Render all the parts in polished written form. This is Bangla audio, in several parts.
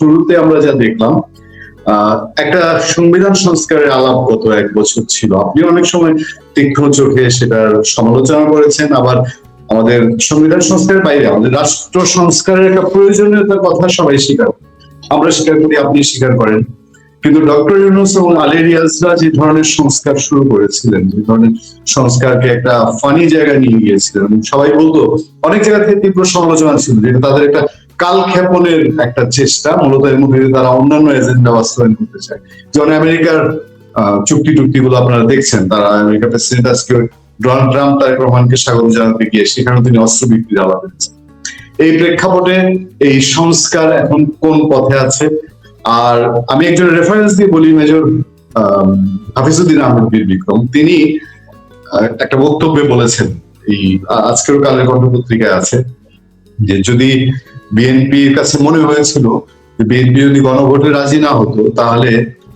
শুরুতে আমরা যা দেখলাম একটা সংবিধান সংস্কারের আলাপ গত 1 বছর ছিল। আপনি অনেক সময় তীক্ষ্ণ চোখে সেটার সমালোচনা করেছেন, আবার আমাদের সংবিধান সংস্কারের বাইরে আমাদের রাষ্ট্র সংস্কারের একটা প্রয়োজনীয়তার কথা সবাই স্বীকার করে। আমরা স্বীকার করি, আপনি স্বীকার করেন। কিন্তু ডক্টর ইউনূস এবং আলী রিয়াজরা যে ধরনের সংস্কার শুরু করেছিলেন, যে ধরনের সংস্কারকে একটা ফানি জায়গায় নিয়ে গিয়েছিলেন, সবাই বলতো, অনেক জায়গা থেকে তীব্র সমালোচনা ছিল যেটা তাদের একটা কালক্ষেপণের একটা চেষ্টা, মূলত এর মধ্যে তারা অন্যান্য এজেন্ডা বাস্তবায়ন করতে চায়। যেমন আমেরিকার চুক্তিগুলো আপনারা দেখছেন, তারা আমেরিকার প্রেসিডেন্ট আজকে ডোনাল্ড ট্রাম্প তারেক রহমানকে স্বাগত জানাতে গিয়ে সেখানে তিনি অস্ত্র বিক্রির আলাপ এনেছেন। এই প্রেক্ষাপটে এই সংস্কার এখন কোন পথে আছে? আর আমি একজন রেফারেন্স দিয়ে বলি, মেজর হাফিজউদ্দিন আহমেদ বীর বিক্রম, তিনি একটা বক্তব্যে বলেছেন, এই আজকের কালের কণ্ঠ পত্রিকায় আছে, যে যদি বিএনপির কাছে মনে হয়েছিল যে বিএনপি যদি গণভোটে রাজি না হতো তাহলে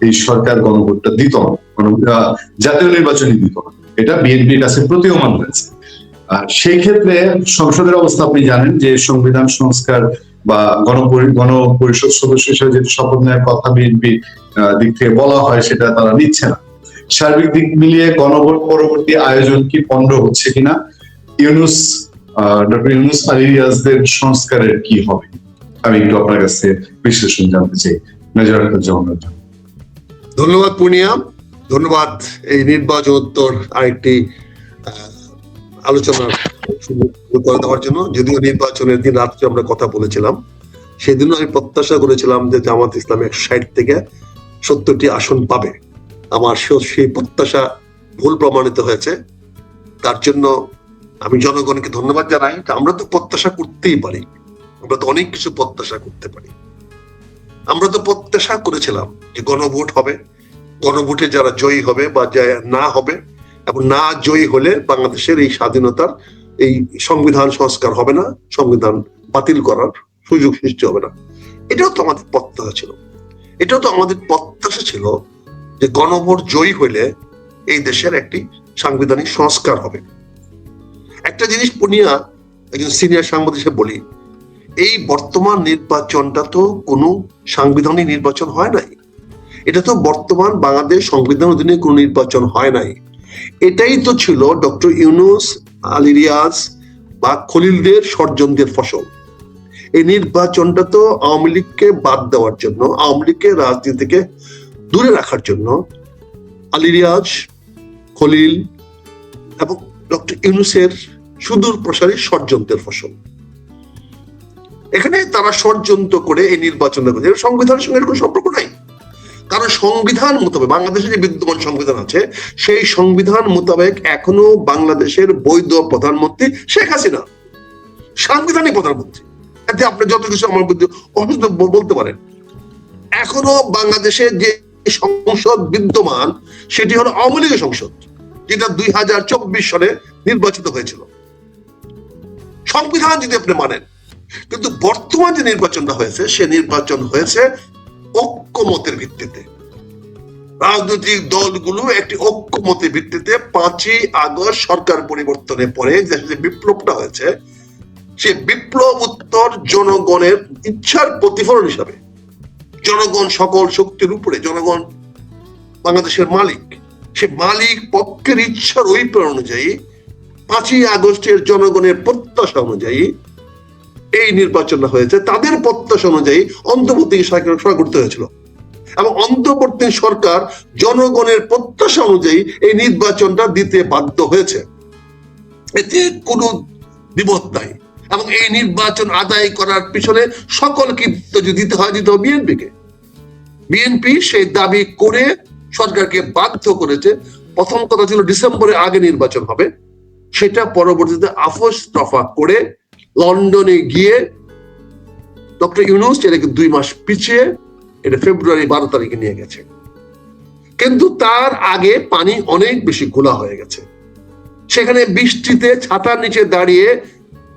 এই সরকার গণভোটটা দিত না, জাতীয় নির্বাচনই দিত না, এটা বিএনপির কাছে প্রতীয়মান হয়েছে। আর সেই ক্ষেত্রে সংসদের অবস্থা আপনি জানেন, যে সংবিধান সংস্কার বা গণপরিষদ সদস্য হিসেবে যেটা শপথ নেওয়ার কথা বিএনপি দিক থেকে বলা হয়, সেটা তারা নিচ্ছে না। সার্বিক দিক মিলিয়ে গণভোট পরবর্তী আয়োজন কি পণ্ড হচ্ছে কিনা, ডক্টর ইউনূস আলী রিয়াজদের সংস্কারের কি হবে, আমি একটু আপনার কাছে বিশ্লেষণ জানতে চাই। মেজর জাহাঙ্গীর। ধন্যবাদ পূর্ণিয়া, ধন্যবাদ এই নির্বাচনোত্তর আরেকটি আলোচনা করে দেওয়ার জন্য। যদিও নির্বাচনের দিন রাত্রে আমরা কথা বলেছিলাম, সেদিনও আমি প্রত্যাশা করেছিলাম যে জামাত ইসলাম 160 থেকে 70টি আসন পাবে। আমার সেই প্রত্যাশা ভুল প্রমাণিত হয়েছে। তার জন্য আমি জনগণকে ধন্যবাদ জানাই। আমরা তো প্রত্যাশা করতেই পারি, আমরা তো অনেক কিছু প্রত্যাশা করতে পারি। আমরা তো প্রত্যাশা করেছিলাম যে গণভোট হবে, গণভোটে যারা জয়ী হবে বা না হবে, এবং না জয়ী হলে বাংলাদেশের এই স্বাধীনতার এই সংবিধান সংস্কার হবে না, সংবিধান বাতিল করার সুযোগ সৃষ্টি হবে না। এটাও তো আমাদের প্রত্যাশা ছিল। এটাও তো আমাদের প্রত্যাশা ছিল যে গণভোট জয়ী হইলে এই দেশের একটি সাংবিধানিক সংস্কার হবে। একটা জিনিস পূর্ণিয়া, একজন সিনিয়র সাংবাদিক হিসেবে বলি, এই বর্তমান নির্বাচনটা তো কোনো সাংবিধানিক নির্বাচন হয় নাই। এটা তো বর্তমান বাংলাদেশ সংবিধান অধীনে কোনো নির্বাচন হয় নাই। এটাই তো ছিল ডক্টর ইউনূস, আলী রিয়াজ বা খলিলদের ষড়যন্ত্রের ফসল। এই নির্বাচনটা তো আওয়ামী লীগকে বাদ দেওয়ার জন্য, আওয়ামী লীগকে রাজনীতি থেকে দূরে রাখার জন্য আলী রিয়াজ, খলিল এবং ডক্টর ইউনূসের সুদূর প্রসারী ষড়যন্ত্রের ফসল। এখানে তারা ষড়যন্ত্র করে এই নির্বাচনটা করেছে। সংবিধানের সঙ্গে কোনো সম্পর্ক নাই। কারণ সংবিধান মোতাবেক, বাংলাদেশের যে বিদ্যমান সংবিধান আছে, সেই সংবিধান মোতাবেক এখনো বাংলাদেশের বৈধ প্রধানমন্ত্রী শেখ হাসিনা, সাংবিধানিক প্রধানমন্ত্রী। এতে আপনি যত কিছু আমার অসুস্থ বলতে পারেন, এখনো বাংলাদেশের যে সংসদ বিদ্যমান সেটি হলো আওয়ামী লীগের সংসদ, যেটা 2024 সালে নির্বাচিত হয়েছিল। সংবিধান যদি আপনি মানেন, কিন্তু বর্তমান যে নির্বাচনটা হয়েছে, সে নির্বাচন হয়েছে ঐক্যমতের ভিত্তিতে। রাজনৈতিক দলগুলো একটি ঐক্যমতের ভিত্তিতে 5ই আগস্ট সরকার পরিবর্তনের পরে যে বিপ্লবটা হয়েছে, সে বিপ্লব উত্তর জনগণের ইচ্ছার প্রতিফলন হিসাবে, জনগণ সকল শক্তির উপরে, জনগণ বাংলাদেশের মালিক, সে মালিক পক্ষের ইচ্ছার অভিপ্রায় অনুযায়ী 5ই আগস্টের জনগণের প্রত্যাশা অনুযায়ী এই নির্বাচনটা হয়েছে। তাদের প্রত্যাশা অনুযায়ী অন্তর্বর্তী সরকার করতে হয়েছিল, এবং অন্তর্বর্তী সরকার জনগণের প্রত্যাশা অনুযায়ী এই নির্বাচনটা দিতে বাধ্য হয়েছে। এতে কোনো দ্বিমত নাই। এবং এই নির্বাচন আদায় করার পিছনে সকল কৃতিত্ব যদি দিতে হয় বিএনপিকে। বিএনপি সেই দাবি করে সরকারকে বাধ্য করেছে। প্রথম কথা ছিল ডিসেম্বরের আগে নির্বাচন হবে, সেটা পরবর্তীতে আপোস রফা করে লন্ডনে গিয়ে ডক্টর ইউনূস এটাকে 2 মাস পিছিয়ে এটা ফেব্রুয়ারি 12 তারিখে নিয়ে গেছে। কিন্তু তার আগে পানি অনেক বেশি ঘোলা হয়ে গেছে। সেখানে বৃষ্টিতে ছাতার নিচে দাঁড়িয়ে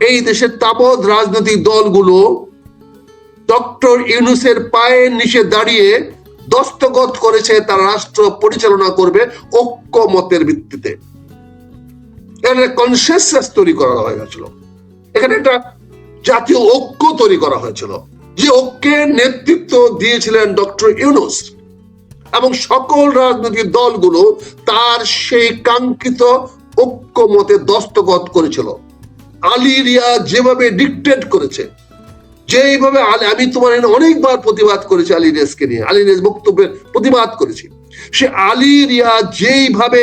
এই দেশের তাবৎ রাজনৈতিক দলগুলো ডক্টর ইউনূসের পায়ের নিচে দাঁড়িয়ে দস্তখত করেছে তারা রাষ্ট্র পরিচালনা করবে ঐক্যমতের ভিত্তিতে। এখানে কনসেনসাস তৈরি করা হয়েছিল, এখানে একটা জাতীয় ঐক্য তৈরি করা হয়েছিল। যে ঐক্যের নেতৃত্ব দিয়েছিলেন ডক্টর ইউনূস এবং সকল রাজনৈতিক দলগুলো তার সেই কাঙ্ক্ষিত ঐক্যমতে দস্তখত করেছিল। আলী রিয়া যেভাবে ডিক্টেট করেছে, যেভাবে আমি তোমার অনেকবার প্রতিবাদ করেছি আলী রিয়াজকে নিয়ে, আলী রিয়াজ বক্তব্যের প্রতিবাদ করেছি, সে আলী রিয়া যেইভাবে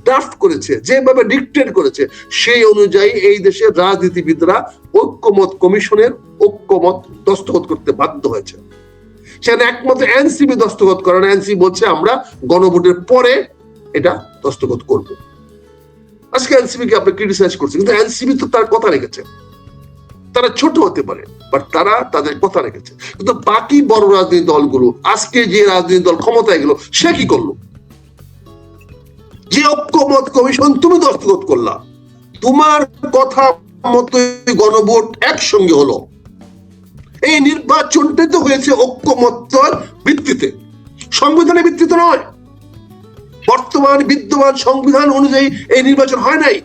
ড্রাফট করেছে, যেভাবে ডিক্টেট করেছে, সেই অনুযায়ী এই দেশের রাজনীতিবিদরা ঐক্যমত কমিশনের ঐক্যমত দস্তখত করতে বাধ্য হয়েছে। সেখানে একমাত্র এনসিপি দস্তখত করেন। এনসিপি বলছে আমরা গণভোটের পরে এটা দস্তখত করব। আজকে এনসিপি কে আপনি ক্রিটিসাইজ করছেন, কিন্তু এনসিপি তো তার কথা রেখেছে। তারা ছোট হতে পারে, বাট তারা তাদের কথা রেখেছে। কিন্তু বাকি বড় রাজনৈতিক দলগুলো, আজকে যে রাজনৈতিক দল ক্ষমতায় গেল, সে কি করলো? যে ঐক্যমত কমিশন তুমি দস্তখত করলা, তোমার কথা মতো গণভোট একসঙ্গে হলো। এই নির্বাচনটাই তো হয়েছে ঐক্যমতের ভিত্তিতে, সংবিধানের ভিত্তিতে নয়। বর্তমান বিদ্যমান সংবিধান অনুযায়ী এই নির্বাচন হয় নাই।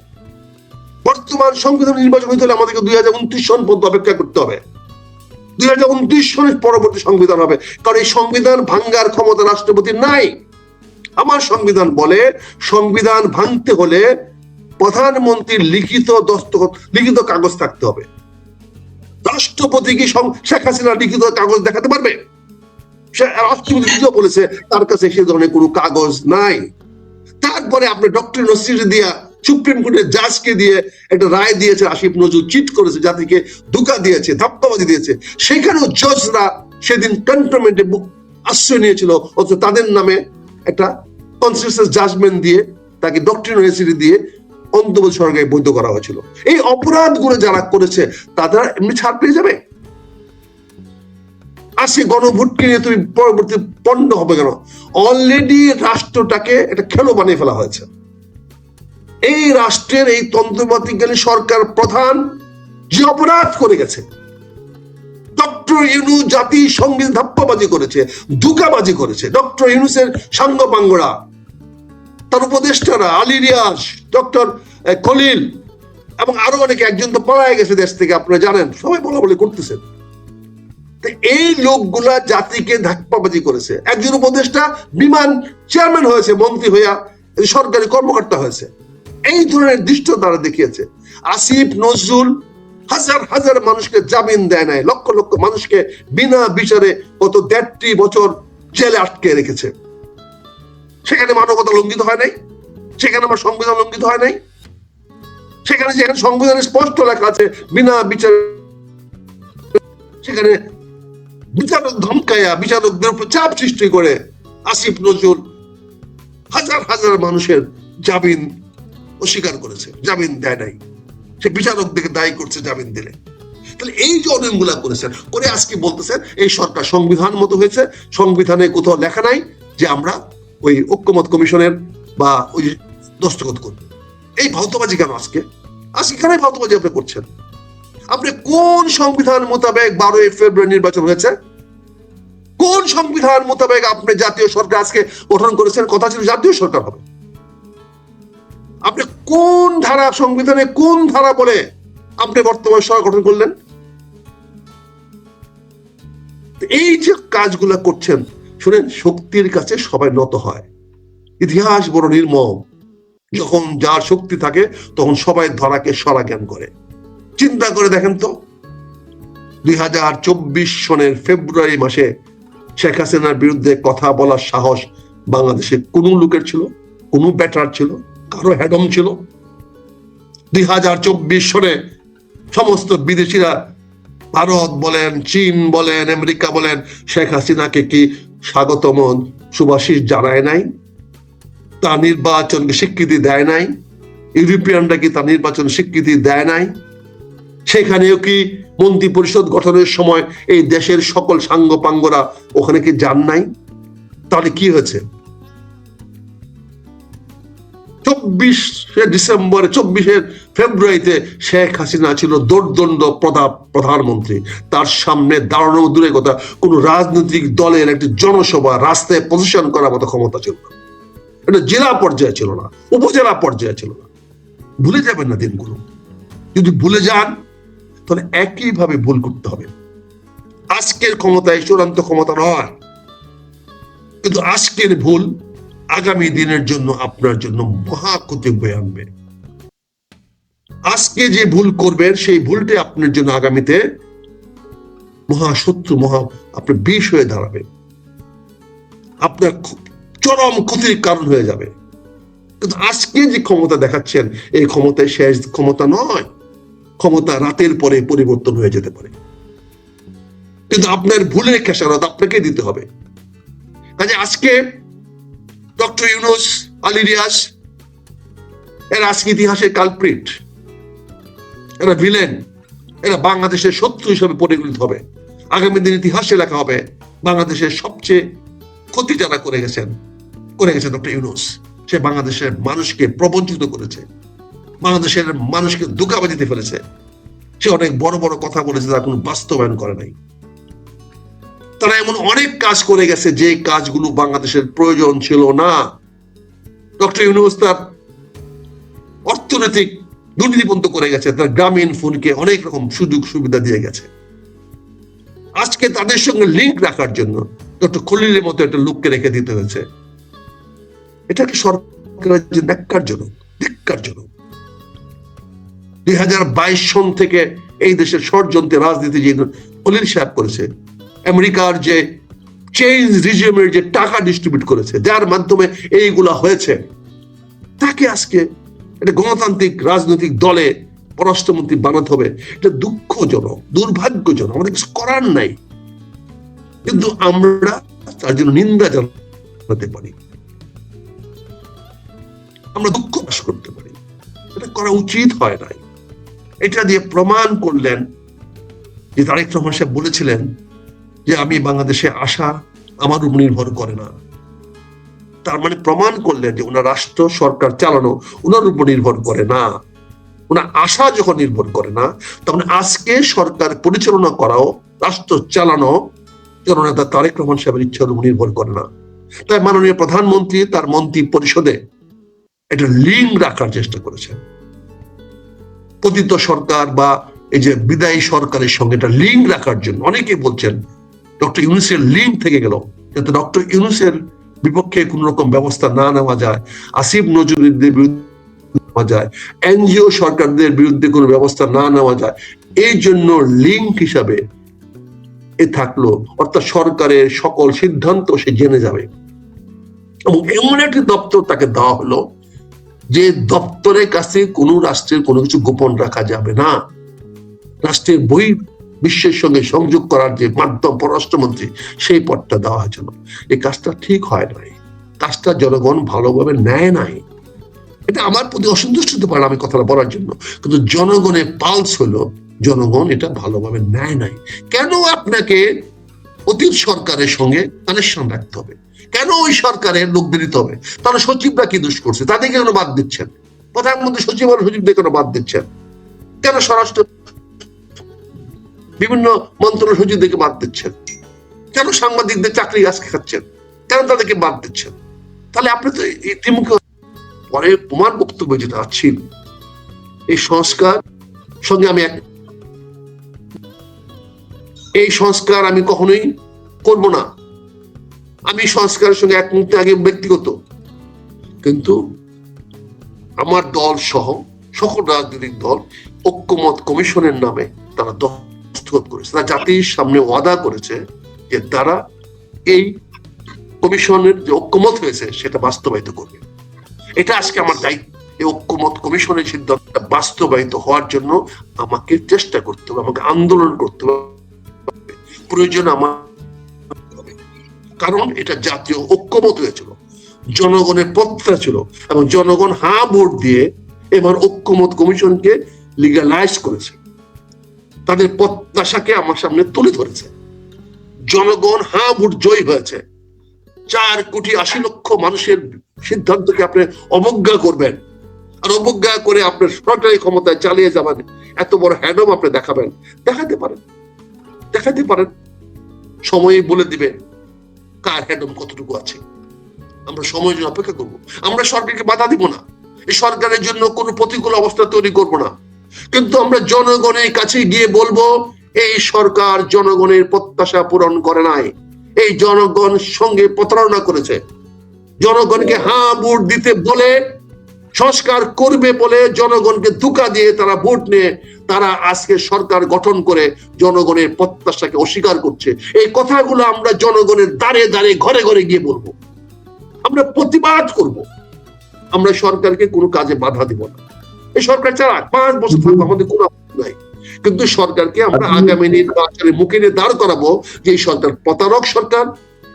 বর্তমান সংবিধান নির্বাচন হইতে হলে আমাদেরকে 2029 সন পর্যন্ত অপেক্ষা করতে হবে। 2029 সনের পরবর্তী সংবিধান হবে, কারণ এই সংবিধান ভাঙ্গার ক্ষমতা রাষ্ট্রপতির নাই। আমার সংবিধান বলে সংবিধান ভাঙতে হলে প্রধানমন্ত্রীর লিখিত দস্তখত, লিখিত কাগজ থাকতে হবে। রাষ্ট্রপতি কি শেখ হাসিনার লিখিত কাগজ দেখাতে পারবে? রাষ্ট্রপতি নিজেও বলেছে তার কাছে সে ধরনের কোনো কাগজ নাই। তারপরে আপনি ডক্টর নসির দিয়া সুপ্রিম কোর্টের জাজকে দিয়ে একটা রায় দিয়েছে, আসিফ নজরুল চিট করেছে, জাতিকে ধোঁকা দিয়েছে, ধাপ্পাবাজি দিয়েছে। সেখানেও জজরা সেদিন ক্যান্টনমেন্টে আশ্রয় নিয়েছিল, অথচ তাদের নামে একটা কনসেনসাস জাজমেন্ট দিয়ে তাকে ডক্টর নসির দিয়ে অন্তর্বর্তী সরকারে বৈধ করা হয়েছিল। এই অপরাধগুলো যারা করেছে তারা এমনি ছাড় পেয়ে যাবে? আজকে গণভোটকে নিয়ে তুমি পরবর্তী পণ্ড হবে কেন? অলরেডি রাষ্ট্রটাকে একটা খেলো বানিয়ে ফেলা হয়েছে। এই রাষ্ট্রের এই তন্ত্রমাতিজ্ঞানী সরকার প্রধান যে অপরাধ করে গেছে, ডক্টর ইউনূস জাতি সংবিধান ধাপ্পাবাজি করেছে, ধোঁকাবাজি করেছে। ডক্টর ইউনূসের সাঙ্গপাঙ্গরা, তার উপদেষ্টারা, আলী রিয়াজ, ডক্টর খলিল এবং আরো অনেকে, একজন তো পলায় গেছে দেশ থেকে, আপনারা জানেন, সবাই বলা বলি করতেছেন। এই লোকগুলা জাতিকে ধাপ্পাবাজি করেছে। একজন উপদেষ্টা বিমান চেয়ারম্যান হয়েছে, মন্ত্রী হইয়া সরকারি কর্মকর্তা হয়েছে। এই ধরনের দৃশ্য তারা দেখিয়েছে। আসিফ নজরুল হাজার হাজার মানুষকে জামিন দেয় নাই, লক্ষ লক্ষ মানুষকে বিনা বিচারে গত 1.5 বছর জেলে আটকে রেখেছে। সেখানে মানবতা লঙ্ঘিত হয় নাই? সেখানে আমার সংবিধান লঙ্ঘিত হয় নাই? সেখানে যেখানে সংবিধানে স্পষ্ট লেখা আছে বিনা বিচারে, সেখানে বিচারক ধমকায়া, বিচারকদের উপর চাপ সৃষ্টি করে আসিফ নজরুল হাজার হাজার মানুষের জামিন অস্বীকার করেছে, জামিন দেয় নাই। সে বিচারকদেরকে দায়ী করছে জামিন দিলে। তাহলে এই যে অনিয়মগুলা করেছেন, করে আজকে বলতেছেন এই সরকার সংবিধান মতো হয়েছে। সংবিধানে কোথাও লেখা নাই যে আমরা ওই ঐক্যমত কমিশনের বা ওই দস্তখত করব। এই ভাউতাবাজি কেন আজকে? আজকে কেন ভাউতাবাজি আপনি করছেন? আপনি কোন সংবিধান মোতাবেক 12 ফেব্রুয়ারি নির্বাচন হয়েছে? কোন সংবিধান মোতাবেক আপনি জাতীয় সরকার আজকে গঠন করেছেন? কথা ছিল জাতীয় সরকার হবে। আপনি কোন ধারা, সংবিধানে কোন ধারা বলে আপনি বর্তমান সরকার গঠন করলেন? এই যে কাজগুলা করছেন, শুনেন, শক্তির কাছে সবাই নত হয়। ইতিহাস বড় নির্মম। যখন যার শক্তি থাকে তখন সবাই ধরাকে সরা জ্ঞান করে। চিন্তা করে দেখেন তো, 2024 সনের ফেব্রুয়ারি মাসে শেখ হাসিনার বিরুদ্ধে কথা বলার সাহস বাংলাদেশে কোন লোকের ছিল? কোন ব্যাটার ছিল? কারো হ্যাডম ছিল? 2024 সনে সমস্ত বিদেশিরা, ভারত বলেন, চীন বলেন, আমেরিকা বলেন, শেখ হাসিনাকে কি স্বাগতম সুভাষিস জানায় নাই? তার নির্বাচনকে স্বীকৃতি দেয় নাই? ইউরোপিয়ানরা কি তার নির্বাচন স্বীকৃতি দেয় নাই? সেখানেও কি মন্ত্রী পরিষদ গঠনের সময় এই দেশের সকল সাঙ্গপাঙ্গরা ওখানে কি যান নাই? তাহলে কি হয়েছে? 24 ফেব্রুয়ারিতে শেখ হাসিনা ছিল দোর্দণ্ড প্রধানমন্ত্রী। তার সামনে দাঁড়ানো দূরের কথা, কোন রাজনৈতিক দলের একটি জনসভা রাস্তায় পজিশন করার মতো ক্ষমতা ছিল না। এটা জেলা পর্যায়ে ছিল না, উপজেলা পর্যায়ে ছিল না। ভুলে যাবেন না দিনগুলো। যদি ভুলে যান তাহলে একইভাবে ভুল করতে হবে। আজকের ক্ষমতায় চূড়ান্ত ক্ষমতা নয়, কিন্তু আজকের ভুল আগামী দিনের জন্য আপনার জন্য মহা ক্ষতি বয়ে আনবে। আজকে যে ভুল করবেন সেই ভুলটি আপনার জন্য আগামীতে মহাশত্রু আপনার বিষ হয়ে দাঁড়াবে, আপনার চরম ক্ষতির কারণ হয়ে যাবে। কিন্তু আজকে যে ক্ষমতা দেখাচ্ছেন এই ক্ষমতায় শেষ ক্ষমতা নয়, ক্ষমতা রাতের পরে পরিবর্তন হয়ে যেতে পারে, কিন্তু আপনার ভুলের খেসারত আপনাকে দিতে হবে। কাজে আজকে ডক্টর ইউনূস, আলী রিয়াজ এরা আজকে ইতিহাসের কালপ্রিট, এরা ভিলেন, এরা বাংলাদেশের শত্রু হিসেবে পরিগণিত হবে। আগামী দিন ইতিহাসে লেখা হবে বাংলাদেশের সবচেয়ে ক্ষতি যারা করে গেছেন ডক্টর ইউনূস। সে বাংলাদেশের মানুষকে প্রবঞ্চিত করেছে, বাংলাদেশের মানুষকে ধোঁকাবাজিতে ফেলেছে, সে অনেক বড় বড় কথা বলেছে তার কোনো বাস্তবায়ন করে নাই। তারা এমন অনেক কাজ করে গেছে যে কাজগুলো বাংলাদেশের প্রয়োজন ছিল না। ডক্টর ইউনূস তার অর্থনৈতিক দুর্নীতিপন্ত করে গেছে, তার গ্রামীণ ফোনকে অনেক রকম সুযোগ সুবিধা দিয়ে গেছে। আজকে তাদের সঙ্গে লিঙ্ক রাখার জন্য ডক্টর খলিলের মতো একটা লোককে রেখে দিতে হয়েছে। এটাকে সরকারের যে ধিক্কারজনক। 2022 সন থেকে এই দেশের ষড়যন্ত্রে রাজনীতি যে খলিল সাহেব করেছে, আমেরিকার যে চেঞ্জ রিজিমের যে টাকা ডিস্ট্রিবিউট করেছে, যার মাধ্যমে এইগুলা হয়েছে, তাকে আজকে এটা গণতান্ত্রিক রাজনৈতিক দলে পররাষ্ট্রমন্ত্রী বানাতে হবে। এটা দুঃখজনক, দুর্ভাগ্যজনক, আমাদের কিছু করার নাই, কিন্তু আমরা তার জন্য নিন্দা জানাতে পারি, আমরা দুঃখ প্রকাশ করতে পারি। এটা করা উচিত হয় নাই। এটা দিয়ে প্রমাণ করলেন যে তারেক রহমান সাহেব বলেছিলেন যে আমি বাংলাদেশে আসা আমার উপর নির্ভর করে না। তার মানে প্রমাণ করলেন যে ওনার রাষ্ট্র সরকার চালানো ওনার উপর নির্ভর করে না, ওনার আশা যখন নির্ভর করে না, তখন আজকে সরকার পরিচালনা করাও, রাষ্ট্র চালানো জননেতা তারেক রহমান সাহেবের ইচ্ছার উপর নির্ভর করে না। তাই মাননীয় প্রধানমন্ত্রী তার মন্ত্রী পরিষদে একটা লিঙ্ক রাখার চেষ্টা করেছেন। পতিত সরকার বা এই যে বিদায়ী সরকারের সঙ্গে একটা লিঙ্ক রাখার জন্য অনেকে বলছেন ডক্টর ইউনূসের লিঙ্ক থেকে গেল, যাতে ডক্টর ইউনূসের বিপক্ষে কোন রকম ব্যবস্থা না নেওয়া যায়, আসিফ নজরুলদের বিরুদ্ধে নেওয়া যায়, এনজিও সরকারদের বিরুদ্ধে কোনো ব্যবস্থা না নেওয়া যায়, এই জন্য লিঙ্ক হিসাবে এ থাকলো। অর্থাৎ সরকারের সকল সিদ্ধান্ত সে জেনে যাবে। এবং এমন একটি দপ্তর তাকে দেওয়া হলো যে দপ্তরের কাছে কোনো রাষ্ট্রের কোনো কিছু গোপন রাখা যাবে না। রাষ্ট্রের বই বিশ্বের সঙ্গে সংযোগ করার যে মাধ্যম পররাষ্ট্রমন্ত্রী, সেই পদটা দেওয়া হয়েছে না। এই কাজটা ঠিক হয় নাই, কাজটা জনগণ ভালোভাবে নেয় নাই। এটা আমার প্রতি অসন্তুষ্ট হতে পারে আমি কথাটা বলার জন্য, কিন্তু জনগণের পালস হলো জনগণ এটা ভালোভাবে নেয় নাই। কেন আপনাকে অতীত সরকারের সঙ্গে কানেকশন রাখতে হবে? কেন ওই সরকারের লোকদের দিতে হবে? তারা সচিবরা কি দোষ করছে? তাদেরকে কেন বাদ দিচ্ছেন? প্রধানমন্ত্রী সচিব আর সচিবদের কেন বাদ দিচ্ছেন? কেন স্বরাষ্ট্র বিভিন্ন মন্ত্রণালয় সচিবদেরকে বাদ দিচ্ছেন? কেন সাংবাদিকদের চাকরি আজকে খাচ্ছেন? কেন তাদেরকে বাদ দিচ্ছেন? তাহলে আপনি তো ইতিমুখে পরে তোমার বক্তব্য যেটা ছিল এই সংস্কার সঙ্গে আমি এই সংস্কার আমি কখনোই করব না। আমি সংস্কারের সঙ্গে এক মুহূর্তে আগে ব্যক্তিগত, কিন্তু আমার দল সহ সকল রাজনৈতিক দল ঐক্যমত কমিশনের নামে তারা দস্তখত করেছে, তারা জাতির সামনে ওয়াদা করেছে যে তারা এই কমিশনের যে ঐক্যমত হয়েছে সেটা বাস্তবায়িত করবে। এটা আজকে আমার দায়িত্ব। এই ঐক্যমত কমিশনের সিদ্ধান্ত বাস্তবায়িত হওয়ার জন্য আমাকে চেষ্টা করতে হবে, আমাকে আন্দোলন করতে হবে, প্রয়োজন আমার, কারণ এটা জাতীয় ঐক্যমত হয়েছিল, জনগণের প্রত্যাশা ছিল, এবং জনগণ হ্যাঁ ভোট দিয়ে এবার ঐক্যমত কমিশনকে লিগালাইজ করেছে, তাদের প্রত্যাশাকে আমার সামনে তুলে ধরেছে। জনগণ হ্যাঁ ভোট জয়ী হয়েছে। 4,80,00,000 মানুষের সিদ্ধান্তকে আপনি অবজ্ঞা করবেন, আর অবজ্ঞা করে আপনার সরকারি ক্ষমতায় চালিয়ে যাবেন, এত বড় হ্যাডম আপনি দেখাতে পারেন। সময় বলে দিবে কার হ্যাডম কতটুকু আছে। আমরা সময়ের জন্য অপেক্ষা করবো। আমরা সরকারকে বাধা দিব না, এই সরকারের জন্য কোনো প্রতিকূল অবস্থা তৈরি করব না, কিন্তু আমরা জনগণের কাছে গিয়ে বলবো এই সরকার জনগণের প্রত্যাশা পূরণ করে নাই, এই জনগণ সঙ্গে প্রতারণা করেছে। জনগণকে হ্যাঁ ভোট দিতে বলে, সংস্কার করবে বলে জনগণকে ধোঁকা দিয়ে তারা ভোট নিয়ে তারা আজকে সরকার গঠন করে জনগণের প্রত্যাশাকে অস্বীকার করছে। এই কথাগুলো আমরা জনগণের দ্বারে দ্বারে ঘরে ঘরে গিয়ে বলবো, আমরা প্রতিবাদ করব। আমরা সরকারকে কোনো কাজে বাধা দিব না। এই সরকার ছাড়া 5 বছর থাকবে, আমাদের কোনো আপত্তি নাই, কিন্তু সরকারকে আমরা আগামী নির্বাচনে মুখে নিয়ে দাঁড় করাবো যে এই সরকার প্রতারক সরকার,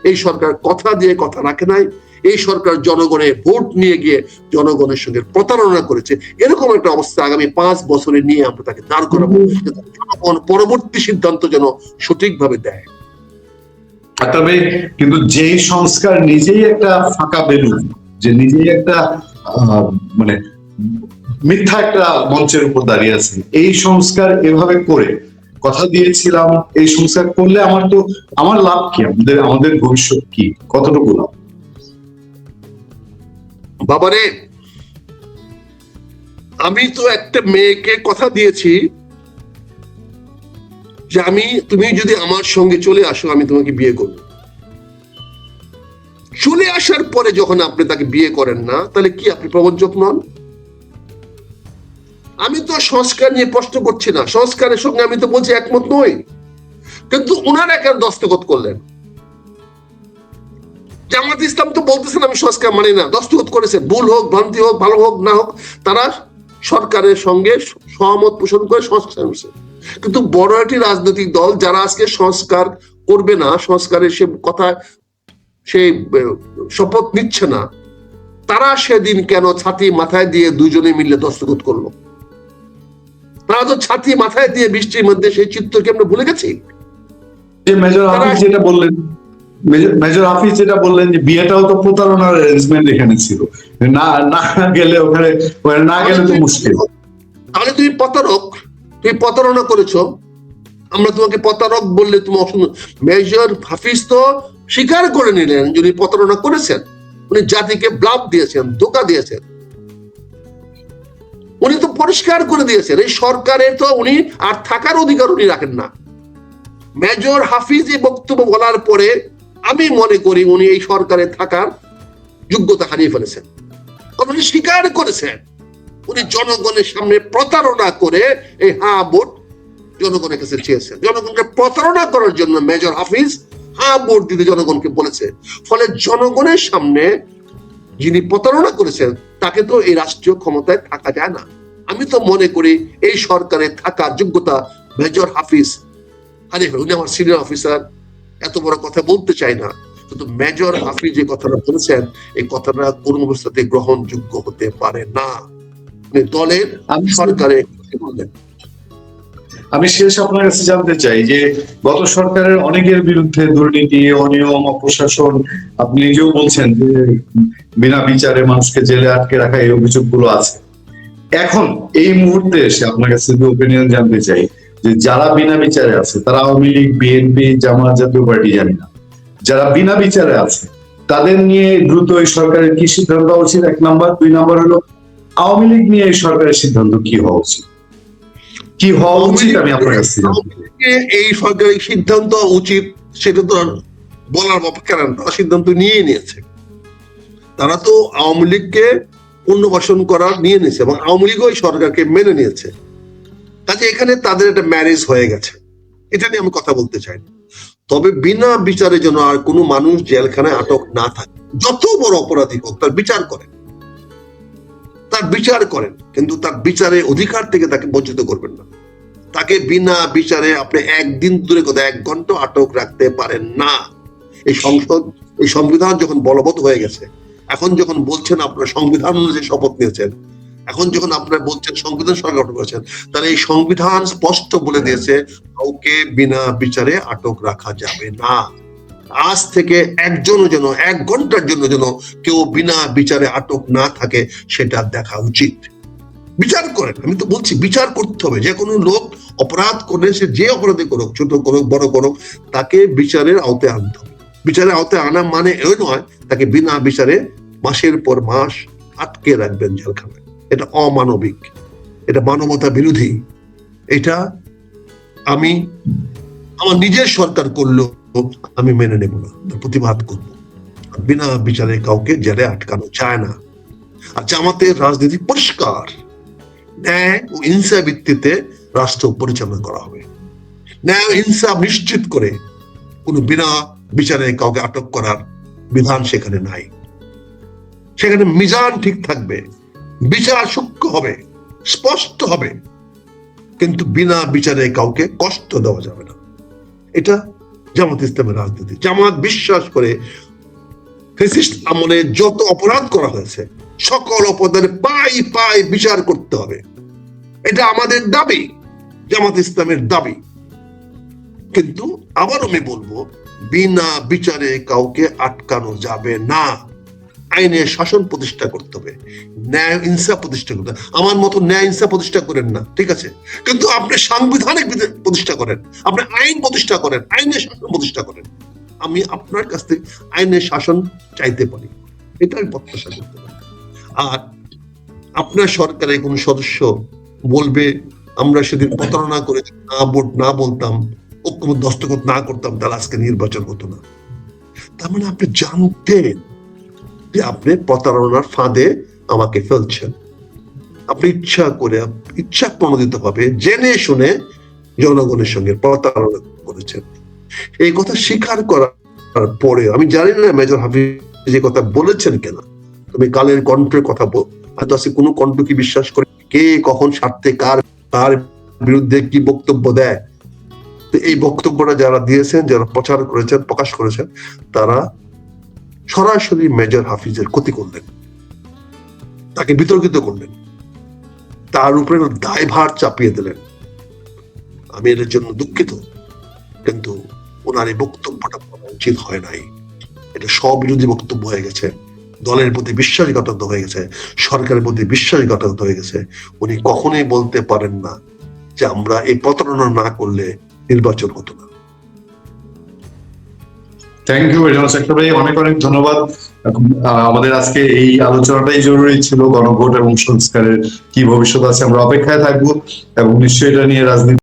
এই সরকার কথা দিয়ে কথা রাখে নাই, এই সরকার জনগণের ভোট নিয়ে গিয়ে জনগণের সঙ্গে প্রতারণা করেছে। এরকম একটা অবস্থা আগামী 5 বছরে নিয়ে আমরা তাকে দাঁড় করাবো, জনগণ পরবর্তী সিদ্ধান্ত যেন সঠিকভাবে দেয়। তবে কিন্তু যেই সংস্কার নিজেই একটা ফাঁকা বেলুন, যে নিজেই একটা মানে মিথ্যা একটা মঞ্চের উপর দাঁড়িয়ে আছে, এই সংস্কার এভাবে করে কথা দিয়েছিলাম, এই সংস্কার করলে আমার লাভ কি, আমাদের ভবিষ্যৎ কি, কতটুকু লাভ? বাবারে, আমি তো একটা মেয়েকে কথা দিয়েছি যে তুমি যদি আমার সঙ্গে চলে আসো আমি তোমাকে বিয়ে করব। চলে আসার পরে যখন আপনি তাকে বিয়ে করেন না, তাহলে কি আপনি প্রবঞ্চক নন? আমি তো সংস্কার নিয়ে প্রশ্ন করছি না, সংস্কারের সঙ্গে আমি তো বলছি একমত নই, কিন্তু ওনারা কেন দস্তখত করলেন? জামাত ইসলাম তো বলতেছেন আমি সংস্কার মানি না, দস্তখত করেছেন, ভুল হোক ভ্রান্তি হোক ভালো হোক না হোক, তারা সরকারের সঙ্গে সহমত পোষণ করে সংস্কার করছে। কিন্তু বড় একটি রাজনৈতিক দল যারা আজকে সংস্কার করবে না, সংস্কারের সে কথা সে শপথ নিচ্ছে না, তারা সেদিন কেন ছাতি মাথায় দিয়ে দুজনে মিলে দস্তখত করলো? তারা তো ছাতি মাথায় দিয়ে বৃষ্টির মধ্যে সেই চিত্রকে আমরা ভুলে গেছি। মেজর হাফিজ যেটা বললেন যে বিয়েটাও তো প্রতারণার অ্যারেঞ্জমেন্ট এখানে ছিল, না গেলে ওখানে না গেলে তো মুশকিল। তাহলে তুমি প্রতারক, তুমি প্রতারণা করেছো, আমরা তোমাকে প্রতারক বললে তুমি মেজর হাফিজ তো স্বীকার করে নিলেন যিনি প্রতারণা করেছেন, উনি জাতিকে ব্লাফ দিয়েছেন, ধোঁকা দিয়েছেন, উনি তো পরিষ্কার করে দিয়েছেন এই সরকারের তো উনি আর থাকার অধিকার উনি রাখেন না। মেজর হাফিজ এই বক্তব্য বলার পরে আমি মনে করি উনি এই সরকারে থাকার যোগ্যতা হারিয়ে ফেলেছেন। উনি স্বীকার করেছেন উনি জনগণের সামনে প্রতারণা করে এই হ্যাঁ ভোট জনগণের কাছে চেয়েছেন। জনগণকে প্রতারণা করার জন্য মেজর হাফিজ হ্যাঁ ভোট দিতে জনগণকে বলেছে। ফলে জনগণের সামনে যিনি প্রতারণা করেছেন তাকে তো এই রাষ্ট্রীয় ক্ষমতায় থাকা যায় না। আমি তো মনে করি এই সরকারে থাকার যোগ্যতা মেজর হাফিজ হারিয়ে ফেলে। উনি আমার সিনিয়র অফিসার, এত বড় কথা বলতে চাই না, কিন্তু মেজর হাফিজ যে কথাটা বলেছেন এই কথাটা কোন অবস্থাতে গ্রহণযোগ্য হতে পারে না। দলের সরকারে বললেন। আমি শেষ আপনার কাছে জানতে চাই যে গত সরকারের অনেকের বিরুদ্ধে দুর্নীতি, অনিয়ম, অপ্রশাসন, আপনি নিজেও বলছেন যে বিনা বিচারে মানুষকে জেলে আটকে রাখা, এই অভিযোগগুলো আছে। এখন এই মুহূর্তে এসে আপনার কাছে ওপিনিয়ন জানতে চাই যে যারা বিনা বিচারে আছে, তারা আওয়ামী লীগ, বিএনপি, জামাত, জাতীয় পার্টি জানি না, যারা বিনা বিচারে আছে তাদের নিয়ে দ্রুত এই সরকারের কি সিদ্ধান্ত হওয়া উচিত? 1 নাম্বার। 2 নাম্বার হলো আওয়ামী লীগ নিয়ে এই সরকারের সিদ্ধান্ত কি হওয়া উচিত? কি হওয়া উচিত আমি আপনার কাছে এই সরকারের সিদ্ধান্ত উচিত সেটা তো বলার অপেক্ষা না, তারা সিদ্ধান্ত নিয়ে নিয়েছে। তারা তো আওয়ামী লীগকে পুনর্বাসন করার নিয়ে নিয়েছে এবং আওয়ামী লীগও এই সরকারকে মেনে নিয়েছে। কাজে এখানে তাদের একটা ম্যারেজ হয়ে গেছে, এটা নিয়ে আমি কথা বলতে চাই না। তবে বিনা বিচারে যেন আর কোনো মানুষ জেলখানায় আটক না থাকে। যত বড় অপরাধী হোক তার বিচার করেন, তার বিচার করেন, কিন্তু তার বিচারের অধিকার থেকে তাকে বঞ্চিত করবেন না। তাকে বিনা বিচারে আপনি একদিন দূরে কথা 1 ঘন্টা আটক রাখতে পারেন না। এই সংসদ, এই সংবিধান যখন বলবৎ হয়ে গেছে, এখন যখন বলছেন আপনারা সংবিধান অনুযায়ী শপথ নিয়েছেন, এখন যখন আপনারা বলছেন সংবিধান সরকার গঠন করেছেন, তাহলে এই সংবিধান স্পষ্ট বলে দিয়েছে কাউকে বিনা বিচারে আটক রাখা যাবে না। আজ থেকে একজনও যেন 1 ঘন্টার জন্য যেন কেউ বিনা বিচারে আটক না থাকে, সেটা দেখা উচিত। বিচার করেন, আমি তো বলছি বিচার করতে হবে। যে কোনো লোক অপরাধ করলে সে যে অপরাধী করুক, ছোট করুক বড় করুক, তাকে বিচারের আওতায় আনতে হবে। বিচারের আওতায় আনা মানে এই নয় তাকে বিনা বিচারে মাসের পর মাস আটকে রাখবেন জেলখানায়। এটা অমানবিক, এটা মানবতা বিরোধী। এটা আমি আমার নিজের সরকার করলেও আমি মেনে নেব না, প্রতিবাদ করব। বিনা বিচারে কাউকে জেলে আটকানো যায় না। আর জামাতের রাজনীতি পরিষ্কার, ন্যায় ও ইনসাফ ভিত্তিতে রাষ্ট্র পরিচালনা করা হবে। ন্যায় ও ইনসাফ নিশ্চিত করে কোনো বিনা বিচারে কাউকে আটক করার বিধান সেখানে নাই। সেখানে মিজান ঠিক থাকবে, বিচার সূক্ষ্ম হবে, স্পষ্ট হবে, কিন্তু বিনা বিচারে কাউকে কষ্ট দেওয়া যাবে না। এটা জামাত ইসলামের রাজনীতি। জামাত বিশ্বাস করে ফ্যাসিস্ট আমলে যত অপরাধ করা হয়েছে সকল অপরাধের পাই পাই বিচার করতে হবে। এটা আমাদের দাবি, জামাত ইসলামের দাবি। কিন্তু আবার আমি বলবো, বিনা বিচারে কাউকে আটকানো যাবে না। আইনের শাসন প্রতিষ্ঠা করতে হবে, ন্যায় ইনসাফ প্রতিষ্ঠা করতে হবে। আমার মতো ন্যায় ইনসাফ প্রতিষ্ঠা করেন না, ঠিক আছে, কিন্তু আপনি সাংবিধানিক প্রতিষ্ঠা করেন, আপনি আইন প্রতিষ্ঠা করেন, আইনের শাসন প্রতিষ্ঠা করেন। আমি আপনার কাছ থেকে আইনের শাসন চাইতে পারি, এটা আমি প্রত্যাশা করতে পারি। আর আপনার সরকারের কোন সদস্য বলবে আমরা সেদিন প্রতারণা করে ভোট না বলতাম, ঐক্যমত দস্তখত না করতাম, তাহলে আজকে নির্বাচন হতো না। তার মানে আপনি জানতেন যে আপনি প্রতারণার ফাঁদে আমাকে ফেলছেন। আপনি ইচ্ছা করে, ইচ্ছা প্রণোদিত ভাবে, জেনে শুনে জনগণের সঙ্গে প্রতারণা করেছেন। এই কথা স্বীকার করার পরে আমি জানি না মেজর হাফিজ যে কথা বলেছেন কেন। তুমি কালের কণ্ঠের কথা হয়তো আছে, কোনো কণ্ঠ কি বিশ্বাস করে, কে কখন স্বার্থে কার বিরুদ্ধে কি বক্তব্য দেয়। এই বক্তব্যটা যারা দিয়েছেন, যারা প্রচার করেছেন, প্রকাশ করেছেন, তারা সরাসরি মেজর হাফিজের ক্ষতি করলেন, তাকে বিতর্কিত করলেন, তার উপরে দায়ভার চাপিয়ে দিলেন। আমি এর জন্য দুঃখিত, কিন্তু ওনার এই বক্তব্যটা বলা উচিত হয় নাই। এটা স্ববিরোধী বক্তব্য হয়ে গেছে, দলের প্রতি বিশ্বাসঘাতকতা হয়ে গেছে, সরকারের প্রতি বিশ্বাসঘাতকতা হয়ে গেছে। উনি কখনোই বলতে পারেন না যে আমরা এই প্রতারণা না করলে নির্বাচন হতো না। থ্যাংক ইউ ভাই, অনেক অনেক ধন্যবাদ। আমাদের আজকে এই আলোচনাটাই জরুরি ছিল, গণভোট এবং সংস্কারের কি ভবিষ্যৎ আছে। আমরা অপেক্ষায় থাকবো এবং নিশ্চয়ই এটা নিয়ে রাজনীতি